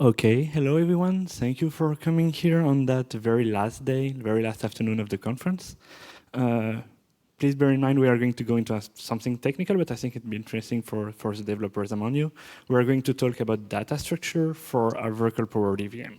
Okay, hello everyone. Thank you for coming here on that very last day, very last afternoon of the conference. Please bear in mind we are going to go into something technical, but I think it'd be interesting for the developers among you. We are going to talk about data structure for a Verkle powered EVM.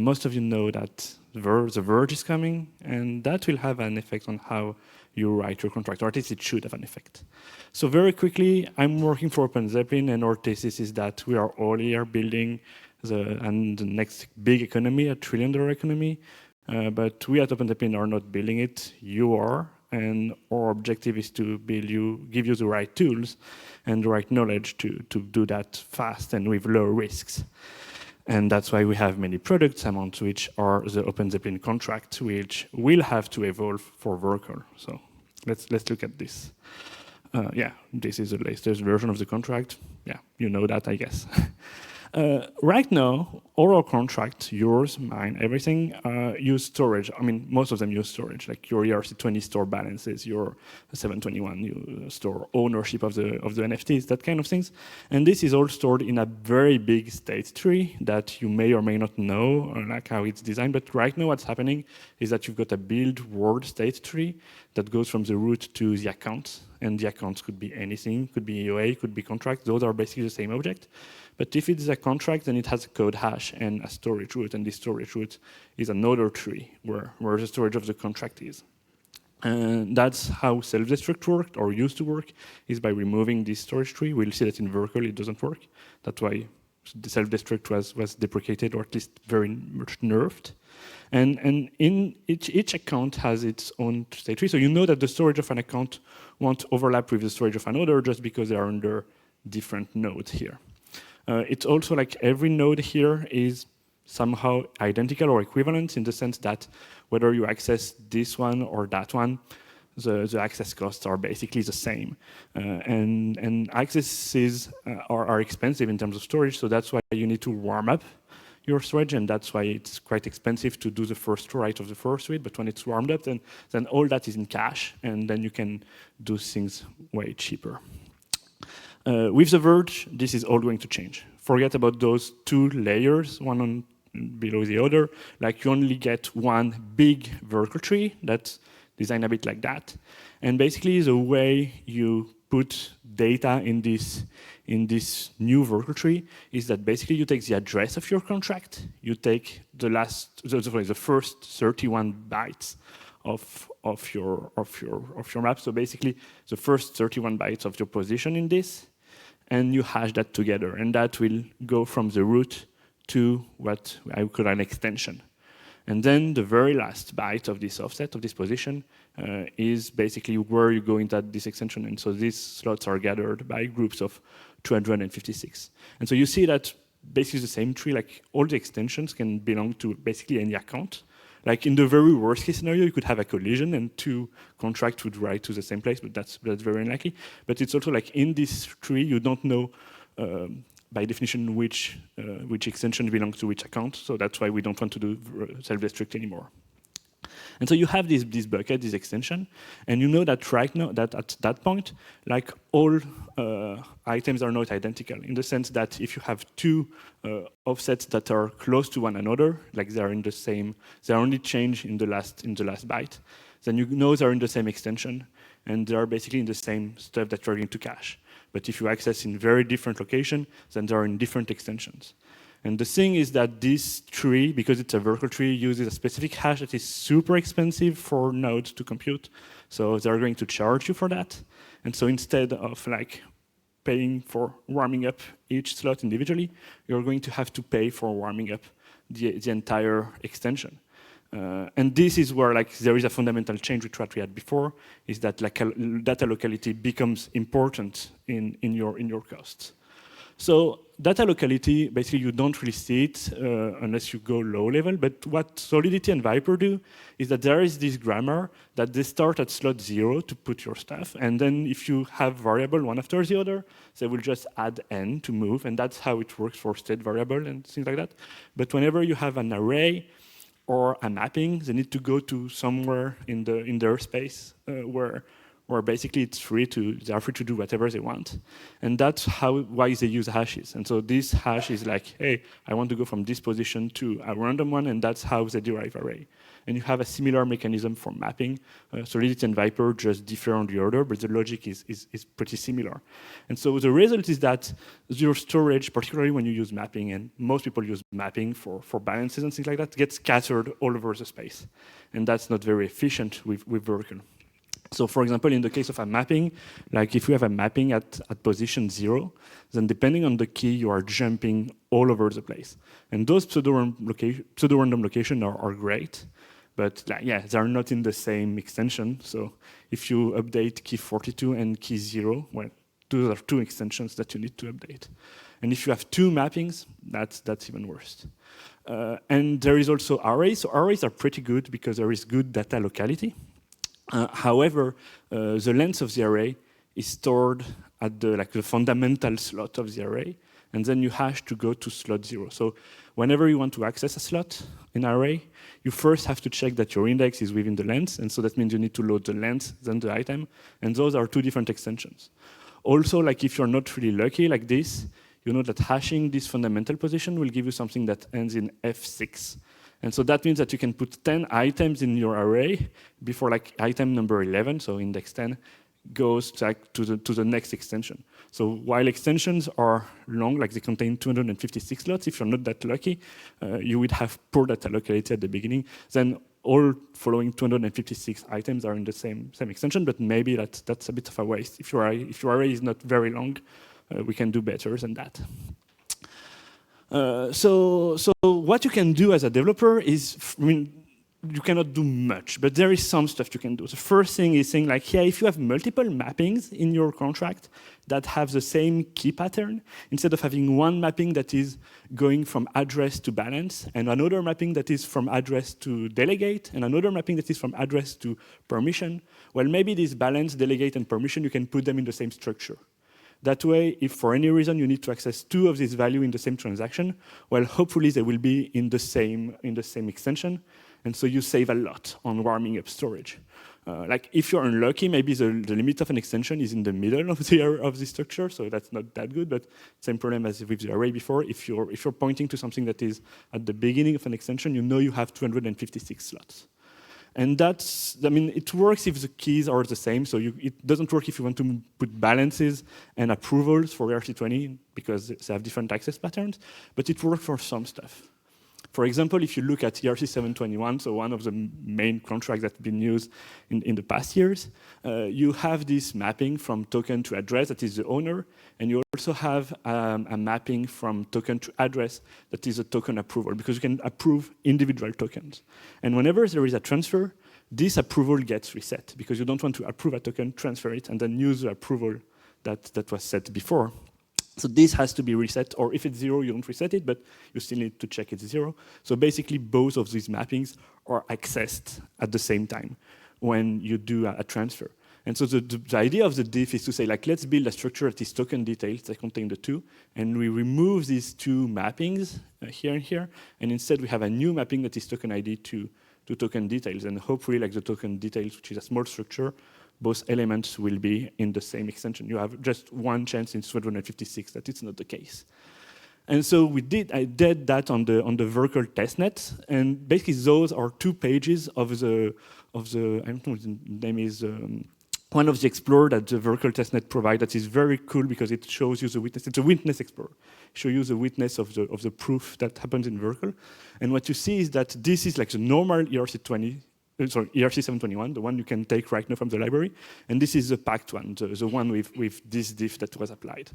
Most of you know that the Verge is coming, and that will have an effect on how you write your contract, or at least it should have an effect. So very quickly, I'm working for OpenZeppelin, and our thesis is that we are all here building the next big economy, a trillion-dollar economy. But we at OpenZeppelin are not building it, you are, and our objective is to give you the right tools and the right knowledge to do that fast and with low risks. And that's why we have many products, among which are the OpenZeppelin contract, which will have to evolve for Verkle. So let's look at this. Yeah, this is the latest version of the contract. Yeah, you know that, I guess. Right now, all our contracts, yours, mine, everything, use storage. I mean, most of them use storage, like your ERC20 store balances, your 721, you store ownership of the NFTs, that kind of things. And this is all stored in a very big state tree that you may or may not know, like how it's designed. But right now, what's happening is that you've got a build word state tree that goes from the root to the account. And the accounts could be anything, could be EOA, could be contract. Those are basically the same object. But if it's a contract, then it has a code hash and a storage root, and this storage root is another tree where the storage of the contract is. And that's how self-destruct worked, or used to work, is by removing this storage tree. We'll see that in Verkle it doesn't work. That's why the self-destruct was deprecated, or at least very much nerfed. And in each account has its own state tree. So you know that the storage of an account won't overlap with the storage of another just because they are under different nodes here. It's also like every node here is somehow identical or equivalent in the sense that whether you access this one or that one, the access costs are basically the same. And accesses are expensive in terms of storage, so that's why you need to warm up your storage, and that's why it's quite expensive to do the first write of the first read. But when it's warmed up, then all that is in cache, and then you can do things way cheaper. With the Verge, this is all going to change. Forget about those two layers, one on below the other. Like you only get one big Verkle tree that's designed a bit like that. And basically the way you put data in this new Verkle tree is that basically you take the address of your contract, you take the first 31 bytes of your map. So basically the first 31 bytes of your position in this, and you hash that together, and that will go from the root to what I would call an extension. And then the very last byte of this offset, of this position, is basically where you go into this extension. And so these slots are gathered by groups of 256. And so you see that basically the same tree, like all the extensions can belong to basically any account. Like in the very worst case scenario, you could have a collision and two contracts would write to the same place, but that's very unlikely. But it's also like in this tree, you don't know by definition which extension belongs to which account. So that's why we don't want to do self-destruct anymore. And so you have this bucket, this extension, and you know that right now, that at that point, like all items are not identical in the sense that if you have two offsets that are close to one another, like they are in the same, they are only changed in the last byte, then you know they're in the same extension, and they are basically in the same stuff that you're going to cache. But if you access in very different location, then they are in different extensions. And the thing is that this tree, because it's a Verkle tree, uses a specific hash that is super expensive for nodes to compute. So they're going to charge you for that. And so instead of like paying for warming up each slot individually, you're going to have to pay for warming up the entire extension. And this is where like there is a fundamental change with what we had before, is that like data locality becomes important in your costs. So data locality, basically you don't really see it unless you go low level, but what Solidity and Viper do is that there is this grammar that they start at slot 0 to put your stuff, and then if you have variable one after the other, they will just add n to move, and that's how it works for state variable and things like that. But whenever you have an array or a mapping, they need to go to somewhere in their space where where basically they are free to do whatever they want. And that's why they use hashes. And so this hash is like, hey, I want to go from this position to a random one, and that's how they derive array. And you have a similar mechanism for mapping. Solidity and Viper just differ on the order, but the logic is pretty similar. And so the result is that your storage, particularly when you use mapping, and most people use mapping for balances and things like that, gets scattered all over the space. And that's not very efficient with Verkle. So for example, in the case of a mapping, like if you have a mapping at position 0, then depending on the key, you are jumping all over the place. And those pseudo-random locations are great, but yeah, they're not in the same extension. So if you update key 42 and key 0, well, those are two extensions that you need to update. And if you have two mappings, that's even worse. And there is also arrays. So arrays are pretty good because there is good data locality. However, the length of the array is stored at the fundamental slot of the array, and then you hash to go to slot 0. So whenever you want to access a slot in an array, you first have to check that your index is within the length, and so that means you need to load the length, then the item, and those are two different extensions. Also, like if you're not really lucky like this, you know that hashing this fundamental position will give you something that ends in F6. And so that means that you can put 10 items in your array before like item number 11, so index 10, goes to the next extension. So while extensions are long, like they contain 256 slots, if you're not that lucky, you would have poor data locality at the beginning. Then all following 256 items are in the same extension, but maybe that's a bit of a waste. If your array is not very long, we can do better than that. So what you can do as a developer is, I mean, you cannot do much, but there is some stuff you can do. The first thing is saying like, yeah, if you have multiple mappings in your contract that have the same key pattern, instead of having one mapping that is going from address to balance, and another mapping that is from address to delegate, and another mapping that is from address to permission, well, maybe this balance, delegate, and permission, you can put them in the same structure. That way, if for any reason you need to access two of these values in the same transaction, well, hopefully they will be in the same extension, and so you save a lot on warming up storage. Like if you're unlucky, maybe the limit of an extension is in the middle of the structure, so that's not that good. But same problem as with the array before. If you're pointing to something that is at the beginning of an extension, you know you have 256 slots. And that's, I mean, it works if the keys are the same. So it doesn't work if you want to put balances and approvals for ERC20 because they have different access patterns, but it works for some stuff. For example, if you look at ERC 721, so one of the main contracts that's been used in the past years, you have this mapping from token to address that is the owner, and you also have a mapping from token to address that is a token approval, because you can approve individual tokens. And whenever there is a transfer, this approval gets reset, because you don't want to approve a token, transfer it, and then use the approval that was set before. So this has to be reset, or if it's 0, you don't reset it, but you still need to check it's 0. So basically, both of these mappings are accessed at the same time when you do a transfer. And so the idea of the diff is to say, like, let's build a structure that is token details that contain the two, and we remove these two mappings here and here, and instead we have a new mapping that is token ID to token details, and hopefully, like the token details, which is a small structure, both elements will be in the same extension. You have just one chance in 256 that it's not the case. And so I did that on the Verkle testnet, and basically those are 2 pages of the I don't know what the name is, one of the Explorer that the Verkle testnet provides that is very cool because it shows you the witness. It's a witness Explorer. It shows you the witness of the proof that happens in Verkle. And what you see is that this is like the normal ERC 721, the one you can take right now from the library. And this is the packed one, the one with this diff that was applied.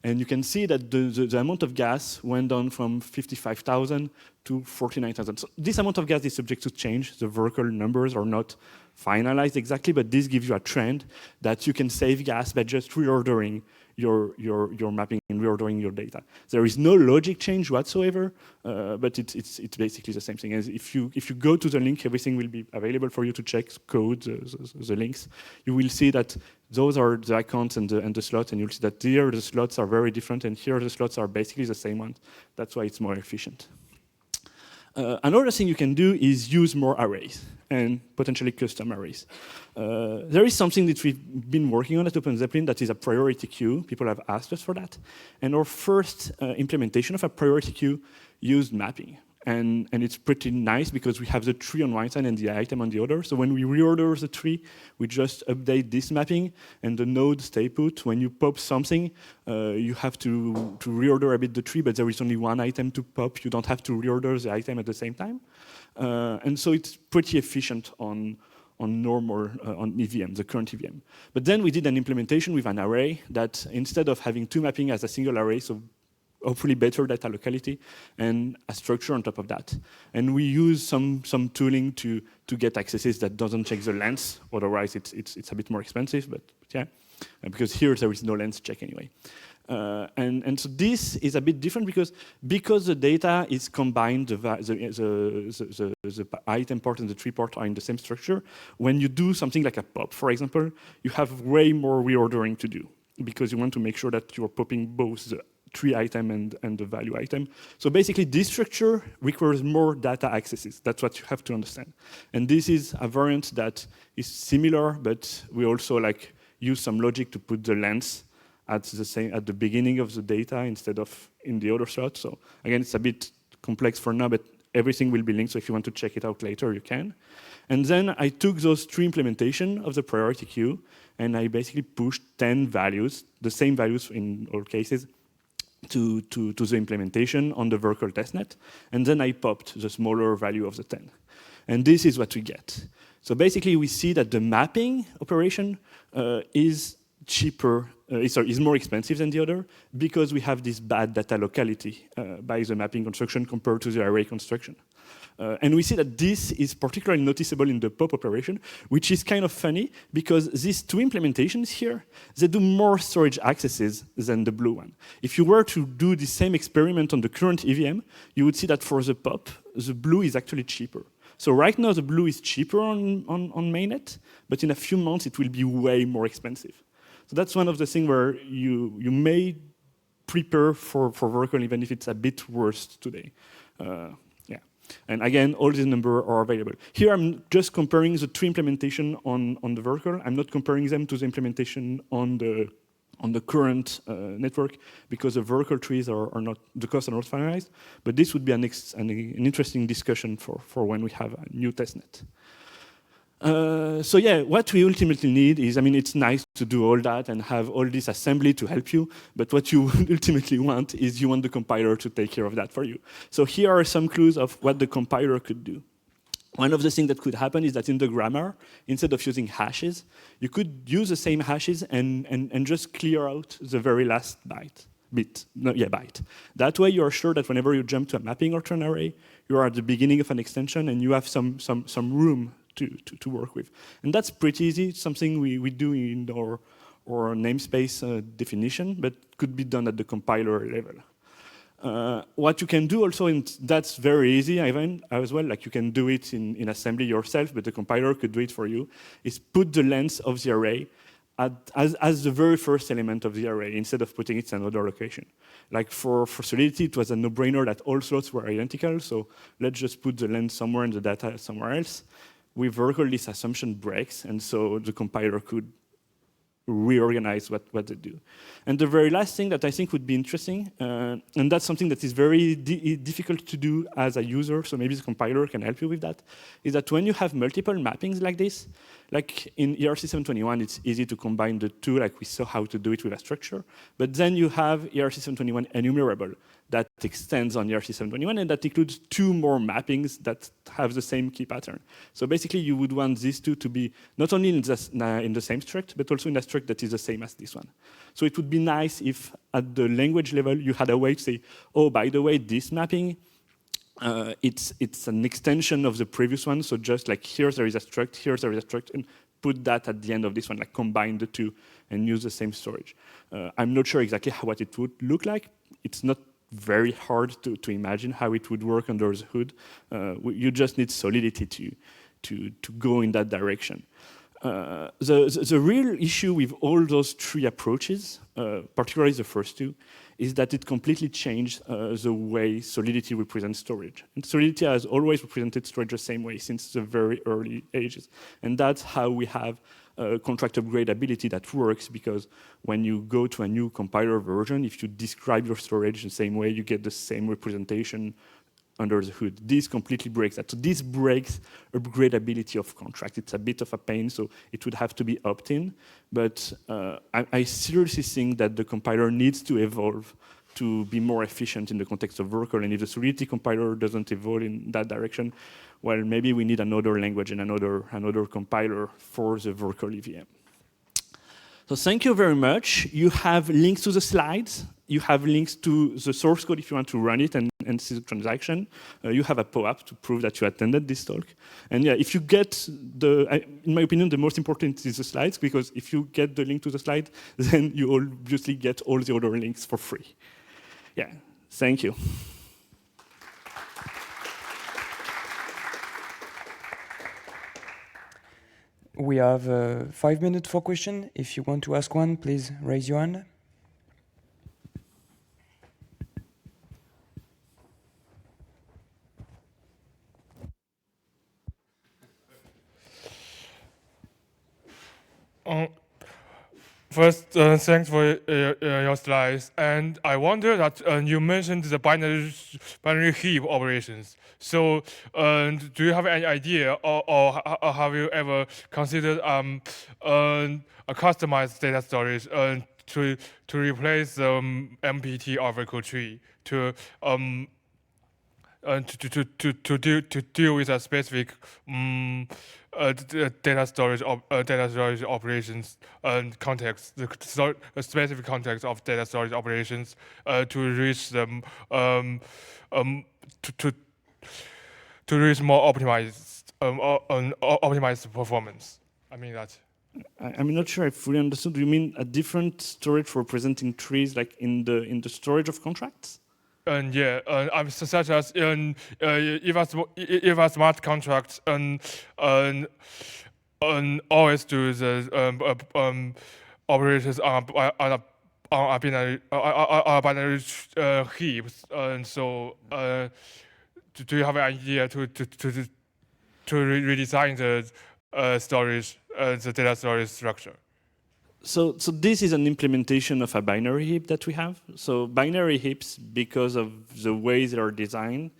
And you can see that the amount of gas went down from 55,000 to 49,000. So this amount of gas is subject to change. The Verkle numbers are not finalized exactly, but this gives you a trend that you can save gas by just reordering your mapping and reordering your data. There is no logic change whatsoever, but it's basically the same thing. As if you go to the link, everything will be available for you to check code, the links. You will see that those are the accounts and the slots, and you'll see that here the slots are very different, and here the slots are basically the same ones. That's why it's more efficient. Another thing you can do is use more arrays and potentially custom arrays. There is something that we've been working on at OpenZeppelin that is a priority queue. People have asked us for that. And our first implementation of a priority queue used mapping. And it's pretty nice because we have the tree on one side and the item on the other. So when we reorder the tree, we just update this mapping and the node stay put. When you pop something, you have to reorder a bit the tree, but there is only one item to pop. You don't have to reorder the item at the same time. And so it's pretty efficient on normal, on EVM, the current EVM. But then we did an implementation with an array that instead of having two mapping as a single array, so hopefully better data locality, and a structure on top of that. And we use some tooling to get accesses that doesn't check the length, otherwise it's a bit more expensive, but yeah, because here there is no length check anyway. And so this is a bit different because the data is combined, the item part and the tree part are in the same structure. When you do something like a pop, for example, you have way more reordering to do because you want to make sure that you're popping both the tree item and the value item. So basically this structure requires more data accesses. That's what you have to understand. And this is a variant that is similar, but we also use some logic to put the length at the beginning of the data instead of in the other slot. So again, it's a bit complex for now, but everything will be linked. So if you want to check it out later, you can. And then I took those three implementation of the priority queue, and I basically pushed 10 values, the same values in all cases, to the implementation on the Verkle testnet, and then I popped the smaller value of the 10. And this is what we get. So basically, we see that the mapping operation is cheaper, is more expensive than the other because we have this bad data locality by the mapping construction compared to the array construction. And we see that this is particularly noticeable in the pop operation, which is kind of funny because these two implementations here, they do more storage accesses than the blue one. If you were to do the same experiment on the current EVM, you would see that for the pop, the blue is actually cheaper. So right now the blue is cheaper on mainnet, but in a few months it will be way more expensive. So that's one of the things where you may prepare for Verkle even if it's a bit worse today. And again, all these numbers are available. Here I'm just comparing the three implementation on the Verkle. I'm not comparing them to the implementation on the current network because the Verkle trees are not, the costs are not finalized. But this would be an interesting discussion for when we have a new testnet. So yeah, what we ultimately need is, I mean, it's nice to do all that and have all this assembly to help you, but what you ultimately want is you want the compiler to take care of that for you. So here are some clues of what the compiler could do. One of the things that could happen is that in the grammar, instead of using hashes, you could use the same hashes and just clear out the very last byte. That way you are sure that whenever you jump to a mapping or to an array, you are at the beginning of an extension and you have some room to work with. And that's pretty easy. It's something we do in our namespace definition, but could be done at the compiler level. What you can do also, and that's very easy as well, like you can do it in assembly yourself, but the compiler could do it for you, is put the length of the array as the very first element of the array instead of putting it in another location. Like for Solidity, it was a no-brainer that all slots were identical, so let's just put the length somewhere and the data somewhere else. With Verkle, this assumption breaks, and so the compiler could reorganize what they do. And the very last thing that I think would be interesting, and that's something that is very difficult to do as a user, so maybe the compiler can help you with that, is that when you have multiple mappings like this, like in ERC 721, it's easy to combine the two, like we saw how to do it with a structure, but then you have ERC 721 enumerable that extends on ERC 721, and that includes two more mappings that have the same key pattern. So basically, you would want these two to be not only in the same struct, but also in a struct that is the same as this one. So it would be nice if, at the language level, you had a way to say, oh, by the way, this mapping, it's an extension of the previous one, so just like here there is a struct, here there is a struct, and put that at the end of this one, like combine the two and use the same storage. I'm not sure exactly what it would look like. It's not very hard to imagine how it would work under the hood. You just need Solidity to go in that direction. The real issue with all those three approaches, particularly the first two, is that it completely changed the way Solidity represents storage. And Solidity has always represented storage the same way since the very early ages. And that's how we have contract upgradability that works, because when you go to a new compiler version, if you describe your storage the same way, you get the same representation under the hood. This completely breaks that. So this breaks upgradability of contract. It's a bit of a pain, so it would have to be opt-in. But I seriously think that the compiler needs to evolve to be more efficient in the context of Verkle. And if the Solidity compiler doesn't evolve in that direction, well, maybe we need another language and another compiler for the Verkle EVM. So thank you very much. You have links to the slides. You have links to the source code if you want to run it and see the transaction. You have a POAP to prove that you attended this talk. And yeah, if you get in my opinion, the most important is the slides, because if you get the link to the slide, then you obviously get all the other links for free. Yeah, thank you. We have 5 minutes for question. If you want to ask one, please raise your hand. First, thanks for your slides. And I wonder that you mentioned the binary heap operations. So, do you have any idea, or have you ever considered a customized data storage to replace the MPT or Verkle tree to deal with a specific data storage operations context, the specific context of data storage operations to reach them to reach more optimized performance. I mean that. I'm not sure I fully understood. Do you mean a different storage for representing trees, like in the storage of contracts? And yeah, such as if a smart contract always do the operators on binary heaps, and so do you have an idea to redesign the storage, the data storage structure? So this is an implementation of a binary heap that we have. So binary heaps, because of the way they are designed,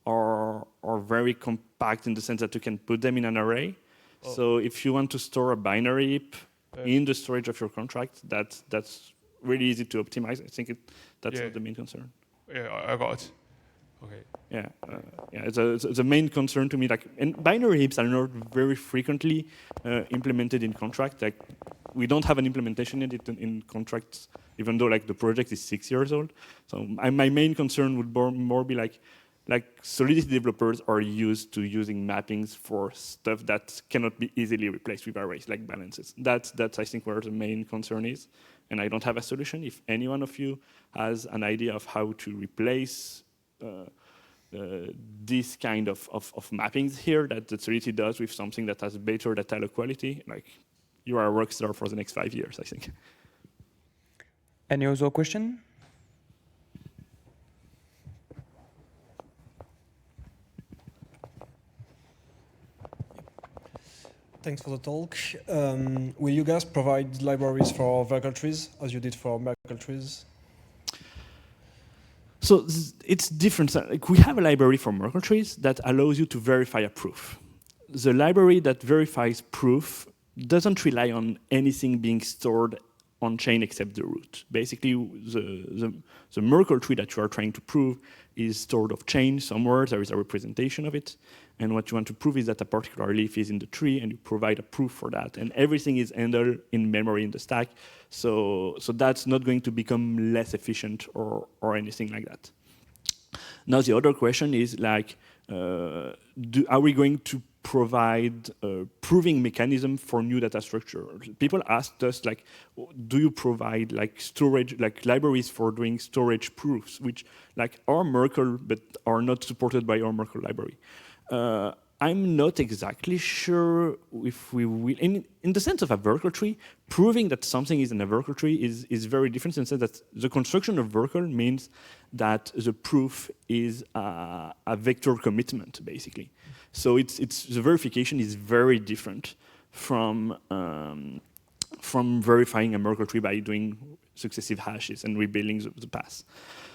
are very compact in the sense that you can put them in an array. Oh. So if you want to store a binary heap in the storage of your contract, that's really easy to optimize. I think that's not the main concern. Yeah, I got it. Okay. Yeah, it's a main concern to me. Like, and binary heaps are not very frequently implemented in contract. Like, we don't have an implementation yet in contracts, even though like the project is 6 years old. So my main concern would more be like Solidity developers are used to using mappings for stuff that cannot be easily replaced with arrays, like balances. That's I think where the main concern is, and I don't have a solution. If any one of you has an idea of how to replace this kind of mappings here that the Solidity does with something that has better data quality, like, you are a rock star for the next 5 years, I think. Any other question? Thanks for the talk. Will you guys provide libraries for Verkle trees, as you did for Verkle trees? So it's different. Like, we have a library for Verkle trees that allows you to verify a proof. The library that verifies proof doesn't rely on anything being stored on chain except the root. Basically, the Verkle tree that you are trying to prove is stored off chain somewhere. There is a representation of it. And what you want to prove is that a particular leaf is in the tree, and you provide a proof for that. And everything is handled in memory in the stack. So that's not going to become less efficient or anything like that. Now, the other question is, like, are we going to provide a proving mechanism for new data structure? People asked us, like, do you provide like storage, like libraries for doing storage proofs, which like are Verkle but are not supported by our Verkle library? I'm not exactly sure if we will, in the sense of a Verkle tree, proving that something is in a Verkle tree is very different in the sense that the construction of Verkle means that the proof is a vector commitment, basically. So the verification is very different from verifying a Merkle tree by doing successive hashes and rebuilding the path.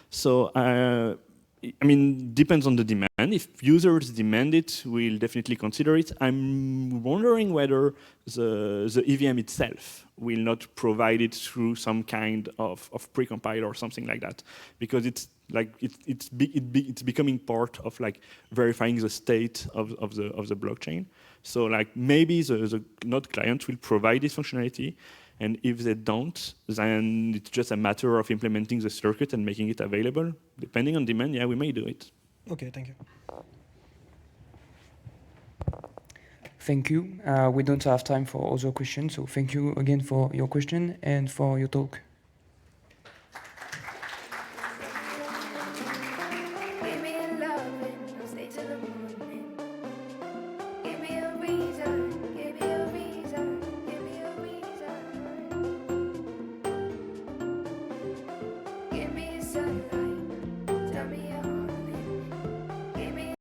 So, I mean, depends on the demand. If users demand it, we'll definitely consider it. I'm wondering whether the EVM itself will not provide it through some kind of precompile or something like that, because it's like it's becoming part of like verifying the state of the blockchain. So like maybe the node client will provide this functionality, and if they don't, then it's just a matter of implementing the circuit and making it available. Depending on demand, yeah, we may do it. Okay, thank you. Thank you. We don't have time for other questions, so thank you again for your question and for your talk.